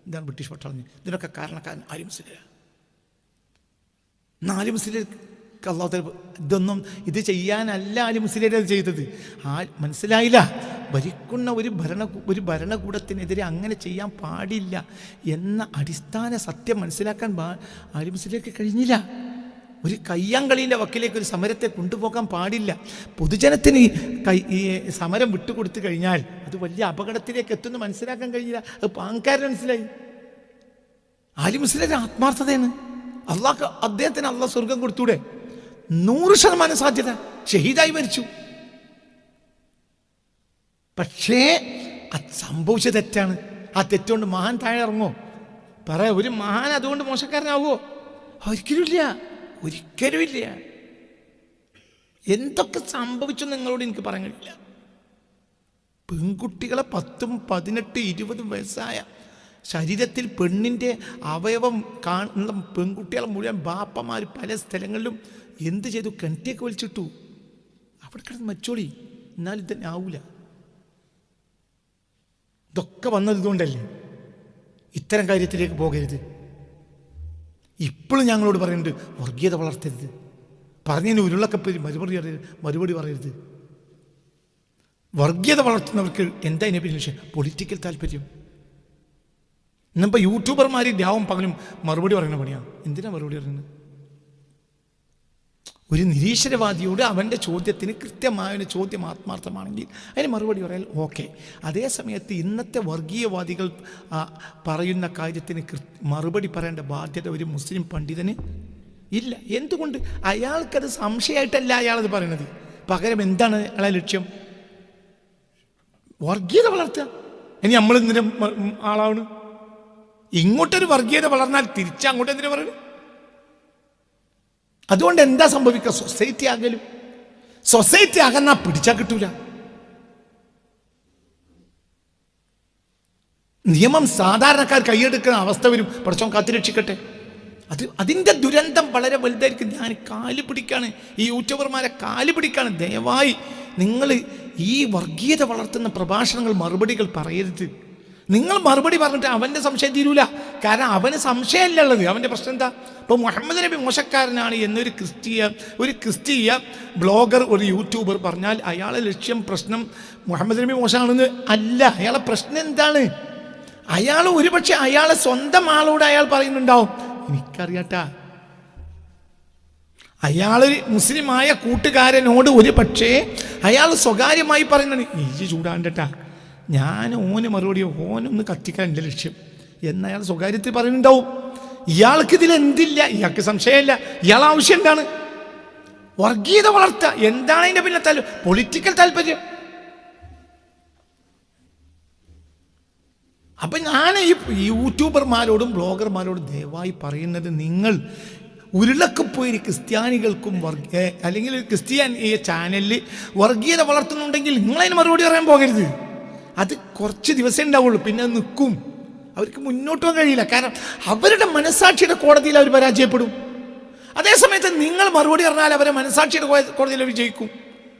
ഇതാണ് ബ്രിട്ടീഷ് പട്ടാളം. ഇതിനൊക്കെ കാരണക്കാരൻ ആലി മുസ്ലിയാർ. ആലി മുസ്ലിയാർക്ക് അല്ലാഹു ഇതൊന്നും ഇത് ചെയ്യാനല്ല ആലി മുസ്ലിയാർ അത് ചെയ്തത്. മനസ്സിലായില്ല? ഭരിക്കുന്ന ഒരു ഭരണകൂടത്തിനെതിരെ അങ്ങനെ ചെയ്യാൻ പാടില്ല എന്ന അടിസ്ഥാന സത്യം മനസ്സിലാക്കാൻ ആലി മുസ്ലിയാർക്ക് കഴിഞ്ഞില്ല. ഒരു കയ്യാങ്കളീൻ്റെ വക്കിലേക്ക് ഒരു സമരത്തെ കൊണ്ടുപോകാൻ പാടില്ല. പൊതുജനത്തിന് ഈ സമരം വിട്ടുകൊടുത്തു കഴിഞ്ഞാൽ അത് വലിയ അപകടത്തിലേക്ക് എത്തുന്നു മനസ്സിലാക്കാൻ കഴിഞ്ഞില്ല. അത് പാങ്കാരൻ മനസ്സിലായി. ആലി മുസ്ലിയാർ ആത്മാർത്ഥതയാണ്. അദ്ദേഹത്തിന് അള്ളാഹ് സ്വർഗം കൊടുത്തൂടെ? 100% സാധ്യത. ഷഹീദായി മരിച്ചു. പക്ഷേ അത് സംഭവിച്ച തെറ്റാണ്. ആ തെറ്റുകൊണ്ട് മഹാൻ താഴെ ഇറങ്ങോ? പറയാ ഒരു മഹാൻ അതുകൊണ്ട് മോശക്കാരനാവോ? ഒരിക്കലുമില്ല. എന്തൊക്കെ സംഭവിച്ചു നിങ്ങളോട് എനിക്ക് പറയാൻ കഴിയില്ല. പെൺകുട്ടികളെ 10, 18, 20 വയസ്സായ ശരീരത്തിൽ പെണ്ണിൻ്റെ അവയവം കാണുന്ന പെൺകുട്ടികളെ മുഴുവൻ ബാപ്പമാർ പല സ്ഥലങ്ങളിലും എന്ത് ചെയ്തു? കിണറ്റിയൊക്കെ വലിച്ചിട്ടു. അവിടെ കിടന്ന് മച്ചോളി, എന്നാലും ഇതന്നെ ആവൂല. ഇതൊക്കെ വന്നത് ഇതുകൊണ്ടല്ലേ. ഇത്തരം കാര്യത്തിലേക്ക് പോകരുത്. ഇപ്പോഴും ഞങ്ങളോട് പറയുന്നുണ്ട് വർഗീയത വളർത്തരുത്, പറഞ്ഞതിന് ഉരുളക്കപ്പേരി മറുപടി പറയരുത്. വർഗീയത വളർത്തുന്നവർക്ക് എന്താ ഇതിനെ പിന്നെ വിഷയം? പൊളിറ്റിക്കൽ താല്പര്യം. ഇന്നിപ്പോൾ യൂട്യൂബർമാർ രാവും പകലും മറുപടി പറയുന്ന പണിയാണ്. എന്തിനാ മറുപടി പറയുന്നത്? ഒരു നിരീശ്വരവാദിയോട് അവൻ്റെ ചോദ്യത്തിന് കൃത്യമായ ചോദ്യം ആത്മാർത്ഥമാണെങ്കിൽ അതിന് മറുപടി പറയാൻ ഓക്കെ. അതേ സമയത്ത് ഇന്നത്തെ വർഗീയവാദികൾ പറയുന്ന കാര്യത്തിന് മറുപടി പറയേണ്ട ബാധ്യത ഒരു മുസ്ലിം പണ്ഡിതന് ഇല്ല. എന്തുകൊണ്ട്? അയാൾക്കത് സംശയമായിട്ടല്ല അയാളത് പറയുന്നത്. പകരം എന്താണ് അയാളെ ലക്ഷ്യം? വർഗീയത വളർത്തുക. ഇനി നമ്മൾ എന്തിനും ആളാണ്? ഇങ്ങോട്ടൊരു വർഗീയത വളർന്നാൽ തിരിച്ചങ്ങോട്ട് എന്തിനു പറയണം? അതുകൊണ്ട് എന്താ സംഭവിക്കുക? സൊസൈറ്റി അകന്നാ പിടിച്ചാൽ കിട്ടൂല. നിയമം സാധാരണക്കാർ കൈയെടുക്കുന്ന അവസ്ഥ വരും. പടച്ചോൻ കാത്തുരക്ഷിക്കട്ടെ. അതിൻ്റെ ദുരന്തം വളരെ വലുതായിരിക്കും. ഞാൻ കാല് പിടിക്കാണ്, ഈ യൂട്യൂബർമാരെ കാല് പിടിക്കാണ്. ദയവായി നിങ്ങൾ ഈ വർഗീയത വളർത്തുന്ന പ്രഭാഷണങ്ങൾ മറുപടികൾ പറയരുത്. നിങ്ങൾ മറുപടി പറഞ്ഞിട്ട് അവൻ്റെ സംശയം തീരൂല. കാരണം അവന് സംശയമല്ല ഉള്ളത്. അവൻ്റെ പ്രശ്നം എന്താ? ഇപ്പോൾ മുഹമ്മദ് നബി മോശക്കാരനാണ് എന്നൊരു ക്രിസ്തീയ ബ്ലോഗർ, ഒരു യൂട്യൂബർ പറഞ്ഞാൽ അയാളെ ലക്ഷ്യം പ്രശ്നം മുഹമ്മദ് നബി മോശമാണെന്ന് അല്ല. അയാളെ പ്രശ്നം എന്താണ്? അയാൾ ഒരുപക്ഷെ അയാളെ സ്വന്തം ആളോട് അയാൾ പറയുന്നുണ്ടാവും, എനിക്കറിയാട്ടാ. അയാൾ മുസ്ലിമായ കൂട്ടുകാരനോട് ഒരു പക്ഷേ അയാൾ സ്വകാര്യമായി പറയുന്നത്, ഈ ചൂടാണ്ടട്ടാ, ഞാൻ ഓന് മറുപടി ഓനൊന്ന് കത്തിക്കാൻ എൻ്റെ ലക്ഷ്യം എന്നയാൾ സ്വകാര്യത്തിൽ പറയുന്നുണ്ടാവും. ഇയാൾക്ക് ഇതിൽ എന്തില്ല, ഇയാൾക്ക് സംശയമില്ല. ഇയാൾ ആവശ്യം എന്താണ്? വർഗീയത വളർത്തുക. എന്താണ് അതിൻ്റെ പിന്നെ പൊളിറ്റിക്കൽ താല്പര്യം? അപ്പം ഞാൻ ഈ യൂട്യൂബർമാരോടും ബ്ലോഗർമാരോടും ദയവായി പറയുന്നത്, നിങ്ങൾ ഉരുളക്കപ്പോയി ക്രിസ്ത്യാനികൾക്കും അല്ലെങ്കിൽ ക്രിസ്ത്യാനി ചാനലിൽ വർഗീയത വളർത്തുന്നുണ്ടെങ്കിൽ നിങ്ങളതിന് മറുപടി പറയാൻ പോകരുത്. അത് കുറച്ച് ദിവസം ഉണ്ടാവുള്ളൂ, പിന്നെ നിൽക്കും. അവർക്ക് മുന്നോട്ട് പോകാൻ കഴിയില്ല. കാരണം അവരുടെ മനസാക്ഷിയുടെ കോടതിയിൽ അവർ പരാജയപ്പെടും. അതേസമയത്ത് നിങ്ങൾ മറുപടി പറഞ്ഞാൽ അവരെ മനസാക്ഷിയുടെ കോടതിയിൽ അവർ ജയിക്കും.